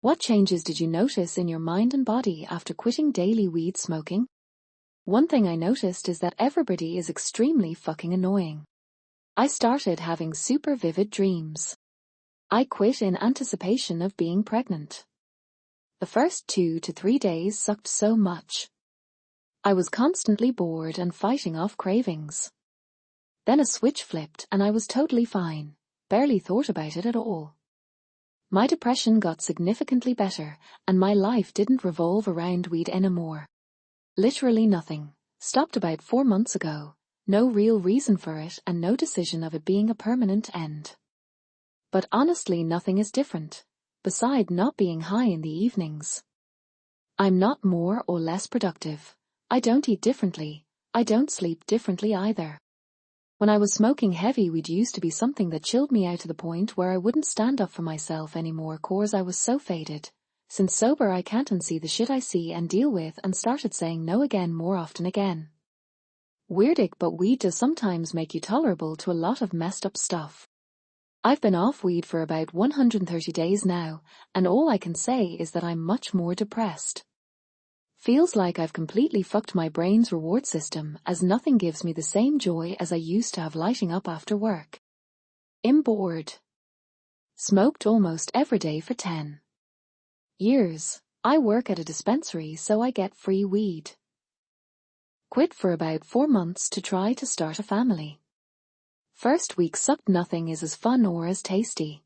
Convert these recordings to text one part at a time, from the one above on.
What changes did you notice in your mind and body after quitting daily weed smoking? One thing I noticed is that everybody is extremely fucking annoying. I started having super vivid dreams. I quit in anticipation of being pregnant. The first 2 to 3 days sucked so much. I was constantly bored and fighting off cravings. Then a switch flipped and I was totally fine, barely thought about it at all. My depression got significantly better, and my life didn't revolve around weed anymore. Literally nothing. Stopped about 4 months ago. No real reason for it and no decision of it being a permanent end. But honestly nothing is different, beside not being high in the evenings. I'm not more or less productive. I don't eat differently. I don't sleep differently either. When I was smoking heavy weed used to be something that chilled me out to the point where I wouldn't stand up for myself anymore cause I was so faded. Since sober I can't unsee the shit I see and deal with and started saying no again more often again. Weirdic, but weed does sometimes make you tolerable to a lot of messed up stuff. I've been off weed for about 130 days now, and all I can say is that I'm much more depressed. Feels like I've completely fucked my brain's reward system as nothing gives me the same joy as I used to have lighting up after work. I'm bored. Smoked almost every day for 10 years. I work at a dispensary so I get free weed. Quit for about 4 months to try to start a family. First week sucked, nothing is as fun or as tasty.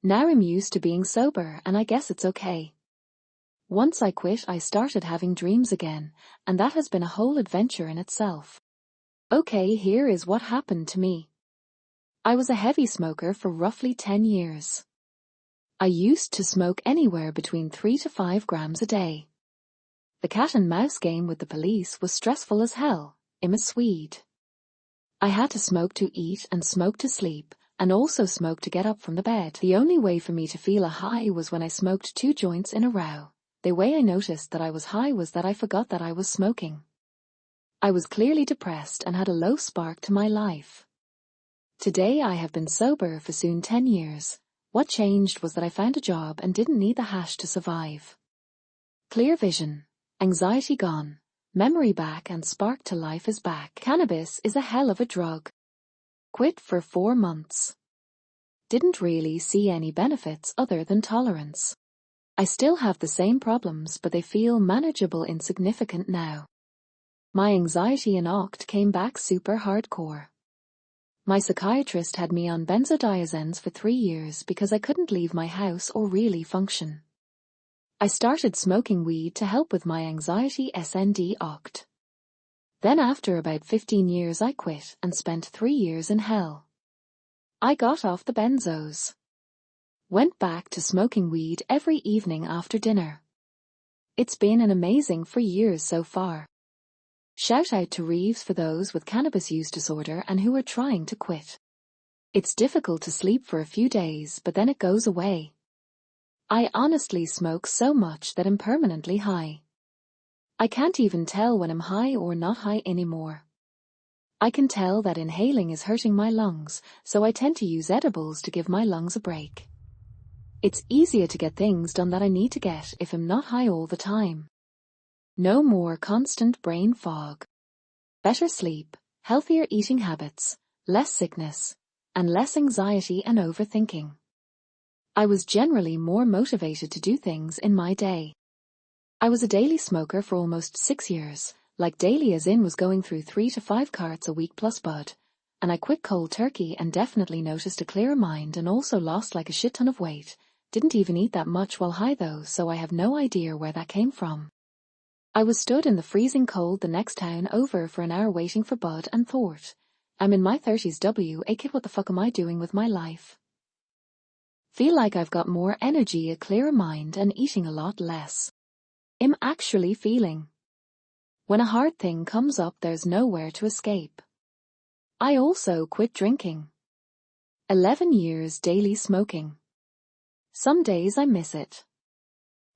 Now I'm used to being sober and I guess it's okay. Once I quit I started having dreams again, and that has been a whole adventure in itself. Okay, here is what happened to me. I was a heavy smoker for roughly 10 years. I used to smoke anywhere between 3 to 5 grams a day. The cat and mouse game with the police was stressful as hell. I'm a Swede. I had to smoke to eat and smoke to sleep, and also smoke to get up from the bed. The only way for me to feel a high was when I smoked 2 joints in a row. The way I noticed that I was high was that I forgot that I was smoking. I was clearly depressed and had a low spark to my life. Today I have been sober for soon 10 years. What changed was that I found a job and didn't need the hash to survive. Clear vision, anxiety gone, memory back, and spark to life is back. Cannabis is a hell of a drug. Quit for 4 months. Didn't really see any benefits other than tolerance. I still have the same problems, but they feel manageable, insignificant now. My anxiety and oct came back super hardcore. My psychiatrist had me on benzodiazepines for 3 years because I couldn't leave my house or really function. I started smoking weed to help with my anxiety SND oct. Then after about 15 years I quit and spent 3 years in hell. I got off the benzos. Went back to smoking weed every evening after dinner. It's been an amazing 4 years so far. Shout out to Reeves for those with cannabis use disorder and who are trying to quit. It's difficult to sleep for a few days, but then it goes away. I honestly smoke so much that I'm permanently high. I can't even tell when I'm high or not high anymore. I can tell that inhaling is hurting my lungs, so I tend to use edibles to give my lungs a break. It's easier to get things done that I need to get if I'm not high all the time. No more constant brain fog. Better sleep, healthier eating habits, less sickness, and less anxiety and overthinking. I was generally more motivated to do things in my day. I was a daily smoker for almost 6 years, like daily as in was going through 3 to 5 carts a week plus bud, and I quit cold turkey and definitely noticed a clearer mind and also lost like a shit ton of weight. Didn't even eat that much while high though, so I have no idea where that came from. I was stood in the freezing cold the next town over for an hour waiting for bud and thought, I'm in my 30s a kid, what the fuck am I doing with my life? Feel like I've got more energy, a clearer mind, and eating a lot less. I'm actually feeling. When a hard thing comes up there's nowhere to escape. I also quit drinking. 11 years daily smoking. Some days I miss it.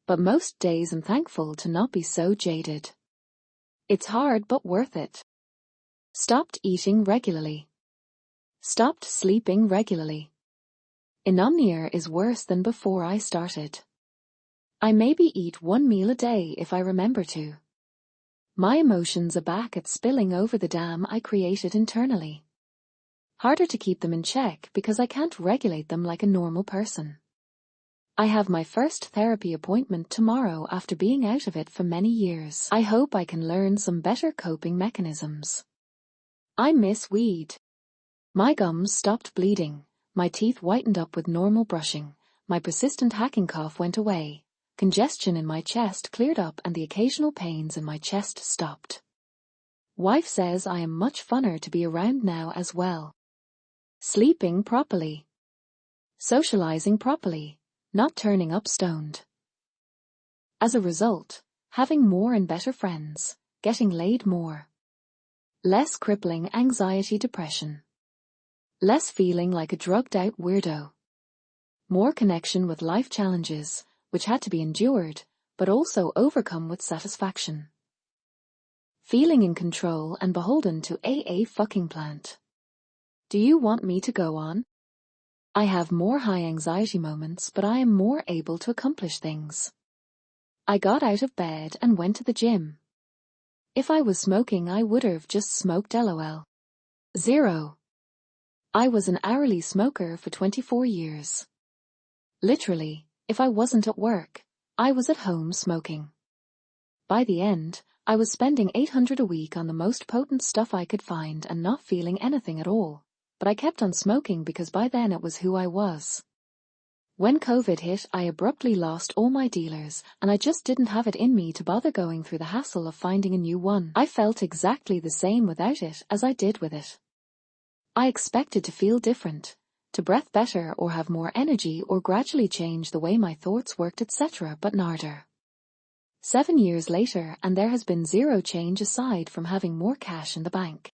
But most days I'm thankful to not be so jaded. It's hard but worth it. Stopped eating regularly. Stopped sleeping regularly. Insomnia is worse than before I started. I maybe eat one meal a day if I remember to. My emotions are back at spilling over the dam I created internally. Harder to keep them in check because I can't regulate them like a normal person. I have my first therapy appointment tomorrow after being out of it for many years. I hope I can learn some better coping mechanisms. I miss weed. My gums stopped bleeding, my teeth whitened up with normal brushing, my persistent hacking cough went away, congestion in my chest cleared up and the occasional pains in my chest stopped. Wife says I am much funner to be around now as well. Sleeping properly. Socializing properly, not turning up stoned. As a result, having more and better friends, getting laid more. Less crippling anxiety depression. Less feeling like a drugged-out weirdo. More connection with life challenges, which had to be endured, but also overcome with satisfaction. Feeling in control and beholden to a fucking plant. Do you want me to go on? I have more high anxiety moments, but I am more able to accomplish things. I got out of bed and went to the gym. If I was smoking, I would have just smoked LOL. 0. I was an hourly smoker for 24 years. Literally, if I wasn't at work, I was at home smoking. By the end, I was spending $800 a week on the most potent stuff I could find and not feeling anything at all, but I kept on smoking because by then it was who I was. When COVID hit, I abruptly lost all my dealers, and I just didn't have it in me to bother going through the hassle of finding a new one. I felt exactly the same without it as I did with it. I expected to feel different, to breath better or have more energy or gradually change the way my thoughts worked, etc., but narder. 7 years later and there has been zero change aside from having more cash in the bank.